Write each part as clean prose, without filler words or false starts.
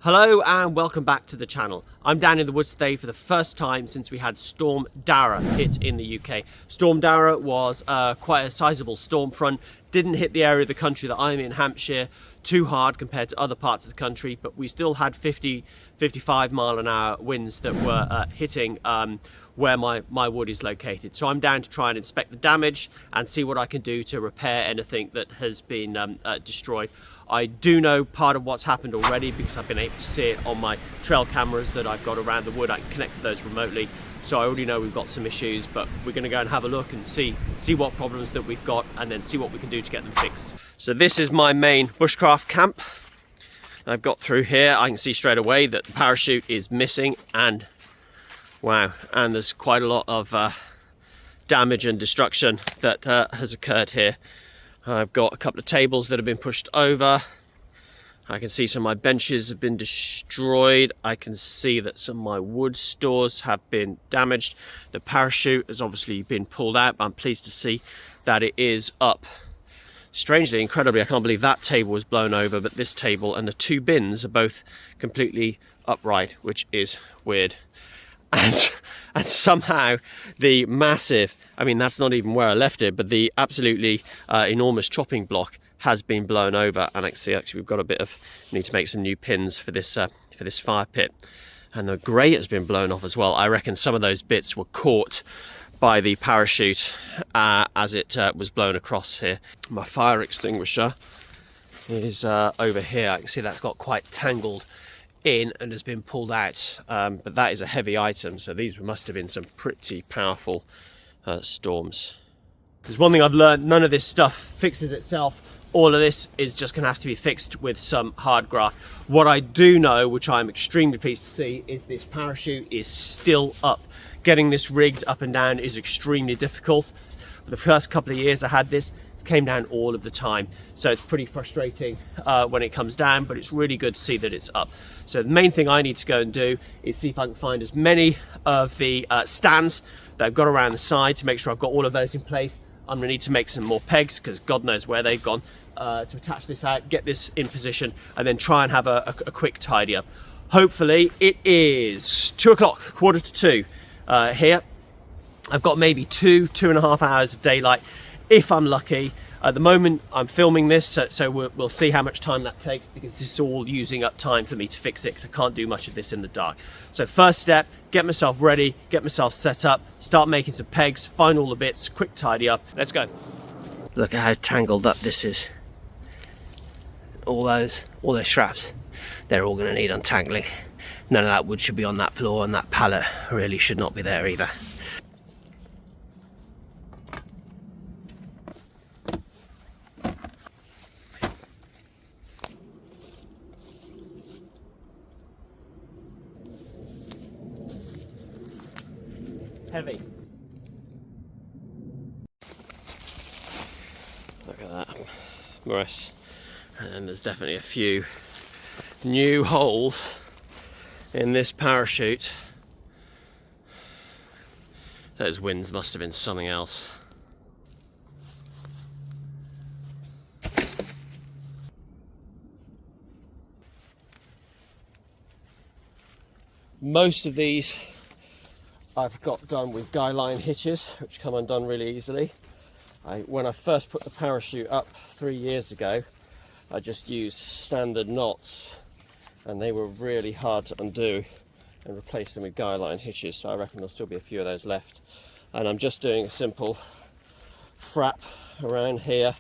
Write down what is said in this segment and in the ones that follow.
Hello and welcome back to the channel. I'm down in the woods today for the first time since we had Storm Dara hit in the UK. Storm Dara was quite a sizable storm front, didn't hit the area of the country that I'm in, Hampshire, too hard compared to other parts of the country, but we still had 55 mile an hour winds that were hitting where my wood is located. So I'm down to try and inspect the damage and see what I can do to repair anything that has been destroyed. I do know part of what's happened already because I've been able to see it on my trail cameras that I've got around the wood. I can connect to those remotely, so I already know we've got some issues, but we're going to go and have a look and see what problems that we've got and then see what we can do to get them fixed. So this is my main bushcraft camp. I've got through here. I can see straight away that the parachute is missing, and wow, and there's quite a lot of damage and destruction that has occurred here. I've got a couple of tables that have been pushed over. I can see some of my benches have been destroyed. I can see that some of my wood stores have been damaged. The parachute has obviously been pulled out, but I'm pleased to see that it is up. Strangely, incredibly, I can't believe that table was blown over, but this table and the two bins are both completely upright, which is weird. And somehow the massive, I mean, that's not even where I left it, but the absolutely enormous chopping block has been blown over. And I can see actually we've got a bit of, need to make some new pins for this fire pit. And the grate has been blown off as well. I reckon some of those bits were caught by the parachute as it was blown across here. My fire extinguisher is over here. I can see that's got quite tangled in and has been pulled out, but that is a heavy item, so these must have been some pretty powerful storms. There's one thing I've learned: none of this stuff fixes itself. All of this is just going to have to be fixed with some hard graft. What I do know, which I'm extremely pleased to see, is this parachute is still up. Getting this rigged up and down is extremely difficult. For the first couple of years I had this, it came down all of the time, so it's pretty frustrating when it comes down, but it's really good to see that it's up. So the main thing I need to go and do is see if I can find as many of the stands that I've got around the side to make sure I've got all of those in place. I'm going to need to make some more pegs because God knows where they've gone, to attach this out, get this in position, and then try and have a quick tidy up. Hopefully it is 2 o'clock, 1:45 here. I've got maybe 2.5 hours of daylight if I'm lucky. At the moment I'm filming this, so we'll see how much time that takes, because this is all using up time for me to fix it because I can't do much of this in the dark. So first step, get myself ready, get myself set up, start making some pegs, find all the bits, quick tidy up. Let's go. Look at how tangled up this is. All those straps, they're all going to need untangling. None of that wood should be on that floor, and that pallet really should not be there either. Heavy. Look at that mess. And there's definitely a few new holes in this parachute. Those winds must have been something else. Most of these I've got done with guy line hitches, which come undone really easily. When I first put the parachute up 3 years ago, I just used standard knots, and they were really hard to undo, and replaced them with guy line hitches, so I reckon there'll still be a few of those left. And I'm just doing a simple frap around here,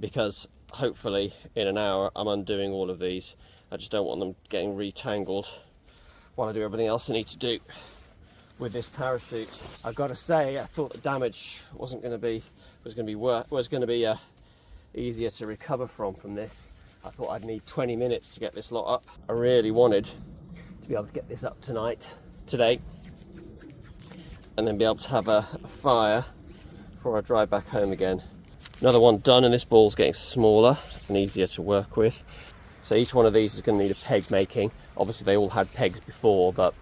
because hopefully in an hour I'm undoing all of these. I just don't want them getting retangled while I do everything else I need to do with this parachute. I've got to say, I thought the damage was going to be easier to recover from this. I thought I'd need 20 minutes to get this lot up. I really wanted to be able to get this up today, and then be able to have a fire before I drive back home again. Another one done, and this ball's getting smaller and easier to work with. So each one of these is going to need a peg making. Obviously they all had pegs before, but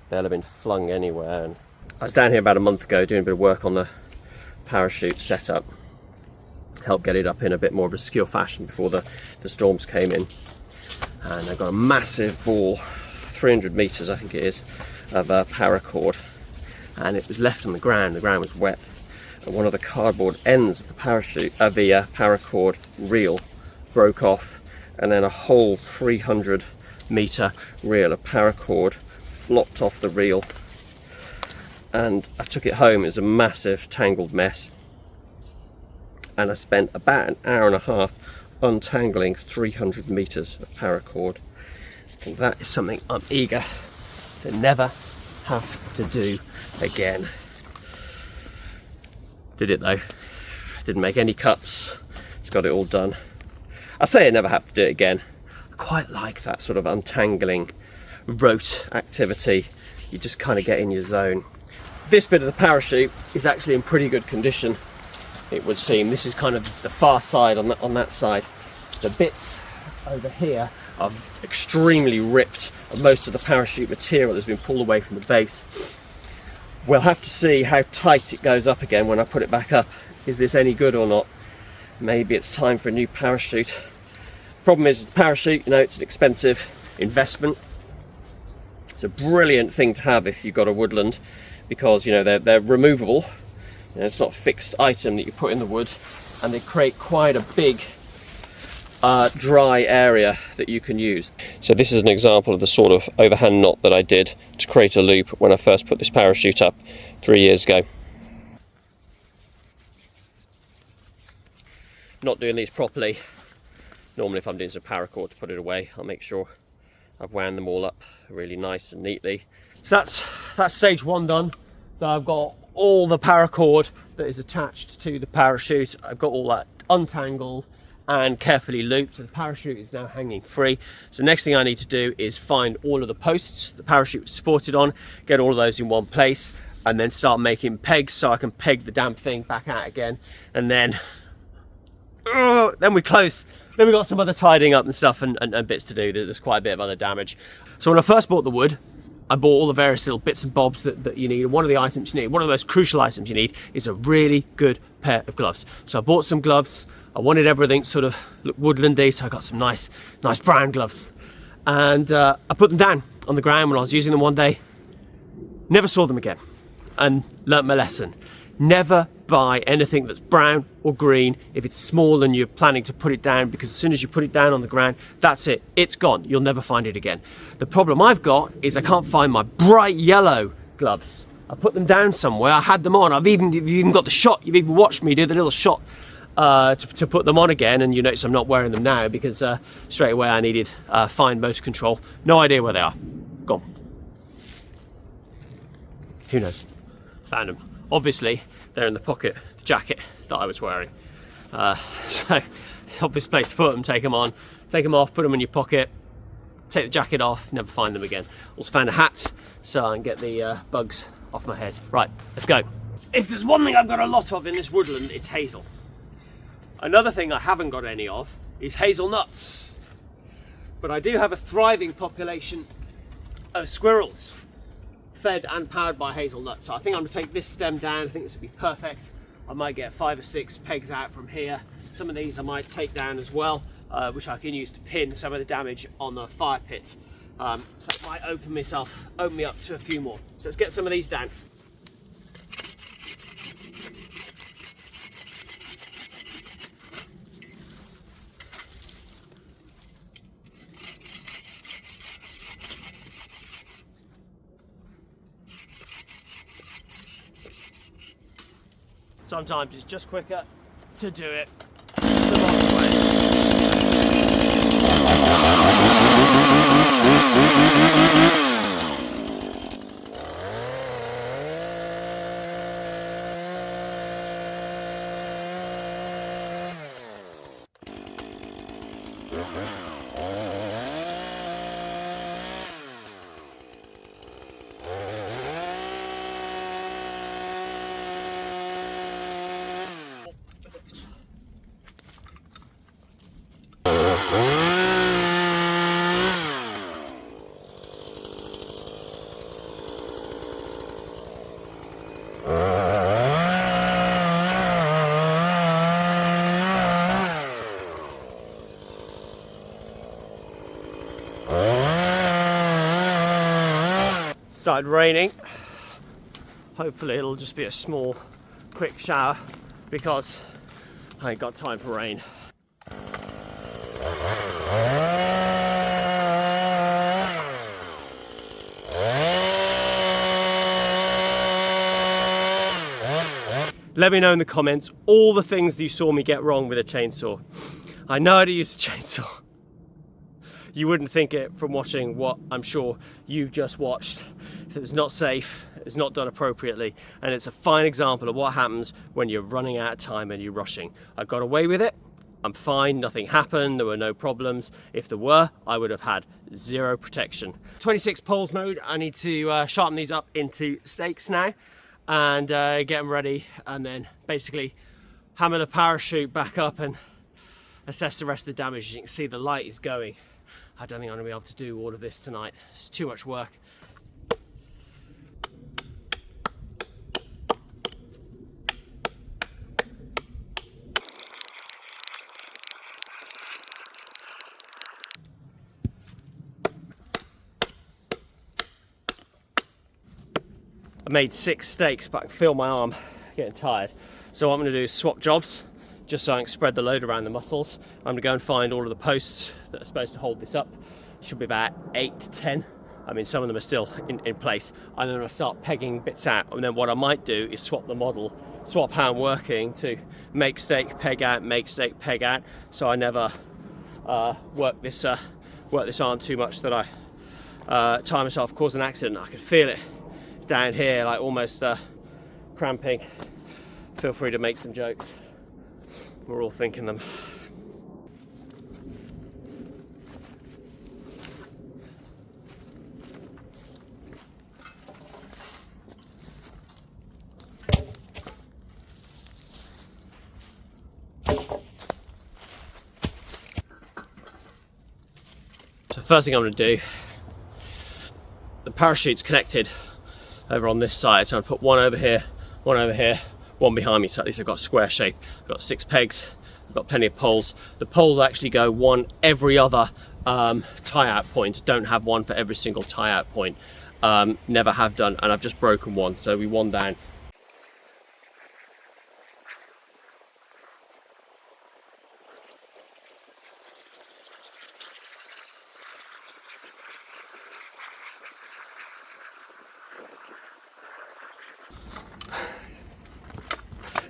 they'll have been flung anywhere. And I was down here about a month ago doing a bit of work on the parachute setup, help get it up in a bit more of a secure fashion before the storms came in. And I've got a massive ball, 300 meters I think it is, of paracord, and it was left on the ground was wet, and one of the cardboard ends of the paracord reel broke off, and then a whole 300 meter reel of paracord flopped off the reel, and I took it home. It was a massive tangled mess, and I spent about an hour and a half untangling 300 meters of paracord, and that is something I'm eager to never have to do again. Did it though. Didn't make any cuts, just got it all done. I say I never have to do it again. I quite like that sort of untangling rote activity. You just kind of get in your zone. This bit of the parachute is actually in pretty good condition, it would seem. This is kind of the far side on that side. The bits over here are extremely ripped, and most of the parachute material has been pulled away from the base. We'll have to see how tight it goes up again when I put it back up. Is this any good or not? Maybe it's time for a new parachute. Problem is, parachute, you know, it's an expensive investment. It's a brilliant thing to have if you've got a woodland, because you know they're removable. You know, it's not a fixed item that you put in the wood, and they create quite a big dry area that you can use. So this is an example of the sort of overhand knot that I did to create a loop when I first put this parachute up 3 years ago. Not doing these properly. Normally if I'm doing some paracord to put it away, I'll make sure I've wound them all up really nice and neatly. So that's stage one done. So I've got all the paracord that is attached to the parachute. I've got all that untangled and carefully looped, so the parachute is now hanging free. So next thing I need to do is find all of the posts the parachute was supported on, get all of those in one place, and then start making pegs so I can peg the damn thing back out again. And then we're close. Then we've got some other tidying up and stuff and bits to do. There's quite a bit of other damage. So when I first bought the wood, I bought all the various little bits and bobs that you need. And one of the items you need, one of the most crucial items you need, is a really good pair of gloves. So I bought some gloves. I wanted everything sort of look woodlandy, so I got some nice brown gloves. And I put them down on the ground when I was using them one day. Never saw them again, and learnt my lesson. Never buy anything that's brown or green if it's small and you're planning to put it down, because as soon as you put it down on the ground, that's it, it's gone. You'll never find it again. The problem I've got is I can't find my bright yellow gloves. I put them down somewhere, I had them on, you've even got the shot, you've even watched me do the little shot to put them on again, and you notice I'm not wearing them now because straight away I needed fine motor control. No idea where they are. Gone. Who knows? Found them. Obviously, they're in the pocket of the jacket that I was wearing. So, it's the obvious place to put them. Take them on, take them off, put them in your pocket, take the jacket off, never find them again. Also found a hat so I can get the bugs off my head. Right, let's go. If there's one thing I've got a lot of in this woodland, it's hazel. Another thing I haven't got any of is hazelnuts. But I do have a thriving population of squirrels, fed and powered by hazelnuts. So I think I'm going to take this stem down. I think this would be perfect. I might get 5 or 6 pegs out from here. Some of these I might take down as well, which I can use to pin some of the damage on the fire pit. So that might open me up to a few more. So let's get some of these down. Sometimes it's just quicker to do it the long way. Started raining. Hopefully it'll just be a small, quick shower because I ain't got time for rain. Let me know in the comments all the things that you saw me get wrong with a chainsaw. I know how to use a chainsaw. You wouldn't think it from watching what I'm sure you've just watched. It's not safe, it's not done appropriately, and it's a fine example of what happens when you're running out of time and you're rushing. I got away with it, I'm fine, nothing happened, there were no problems. If there were, I would have had zero protection. 26 poles mode, I need to sharpen these up into stakes now and get them ready, and then basically hammer the parachute back up and assess the rest of the damage. As you can see, the light is going. I don't think I'm going to be able to do all of this tonight. It's too much work. I made 6 stakes, but I can feel my arm getting tired. So what I'm going to do is swap jobs, just so I can spread the load around the muscles. I'm going to go and find all of the posts that are supposed to hold this up. Should be about 8 to 10. I mean, some of them are still in place. And then I'll start pegging bits out. And then what I might do is swap the model, swap how I'm working to make stake, peg out, make stake, peg out. So I never work this arm too much that I tie myself, cause an accident. I can feel it down here, like almost cramping. Feel free to make some jokes. We're all thinking them. So first thing I'm going to do, the parachute's connected over on this side, so I'll put one over here, one behind me, so at least I've got a square shape. I've got 6 pegs, I've got plenty of poles. The poles actually go one every other tie-out point. Don't have one for every single tie-out point. Never have done, and I've just broken one, so we one down.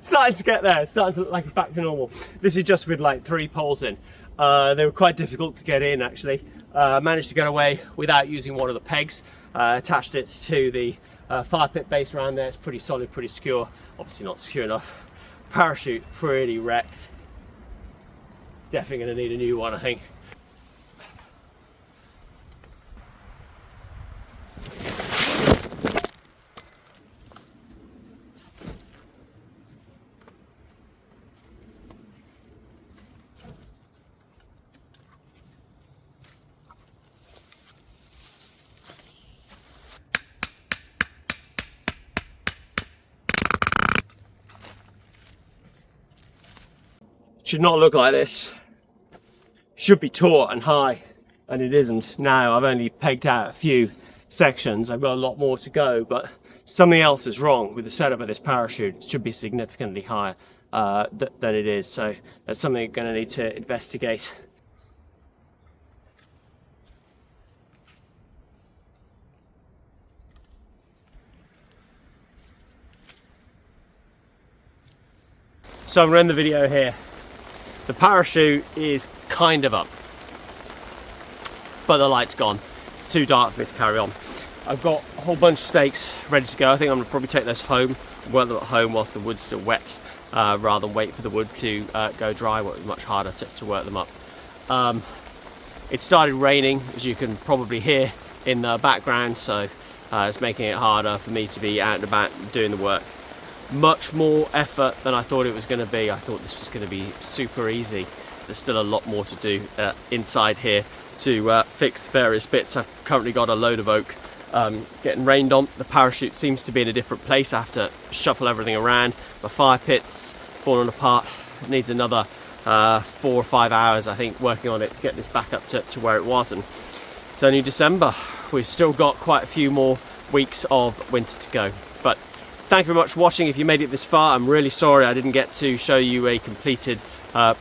Starting to get there, starting to look like it's back to normal. This is just with like 3 poles in. They were quite difficult to get in actually. Managed to get away without using one of the pegs. Attached it to the fire pit base around there. It's pretty solid, pretty secure. Obviously not secure enough. Parachute pretty wrecked. Definitely going to need a new one, I think. Should not look like this. Should be taut and high, and it isn't. Now I've only pegged out a few sections. I've got a lot more to go, but something else is wrong with the setup of this parachute. It should be significantly higher than it is, so that's something I'm going to need to investigate. So I'm going to end the video here. The parachute is kind of up, but the light's gone. It's too dark for me to carry on. I've got a whole bunch of stakes ready to go. I think I'm going to probably take those home, work them at home whilst the wood's still wet, rather than wait for the wood to go dry, where it's much harder to work them up. It started raining, as you can probably hear in the background, so it's making it harder for me to be out and about doing the work. Much more effort than I thought it was going to be. I thought this was going to be super easy. There's still a lot more to do inside here to fix the various bits. I've currently got a load of oak getting rained on. The parachute seems to be in a different place. I have to shuffle everything around. My fire pit's fallen apart. It needs another 4 or 5 hours, I think, working on it to get this back up to where it was. And it's only December. We've still got quite a few more weeks of winter to go. But thank you very much for watching. If you made it this far, I'm really sorry I didn't get to show you a completed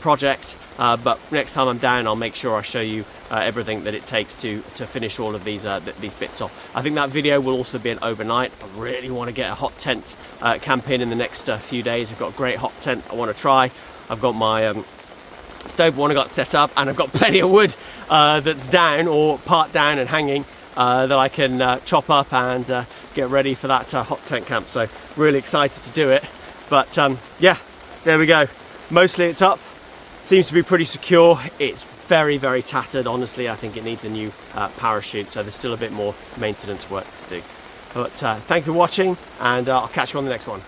project, but next time I'm down I'll make sure I show you everything that it takes to finish all of these bits off. I think that video will also be an overnight. I really want to get a hot tent camp in the next few days. I've got a great hot tent I want to try. I've got my stove one I got set up, and I've got plenty of wood that's down or part down and hanging that I can chop up and get ready for that hot tent camp. So really excited to do it. But yeah, there we go. Mostly it's up, seems to be pretty secure. It's very, very tattered. Honestly, I think it needs a new parachute, so there's still a bit more maintenance work to do. But thank you for watching, and I'll catch you on the next one.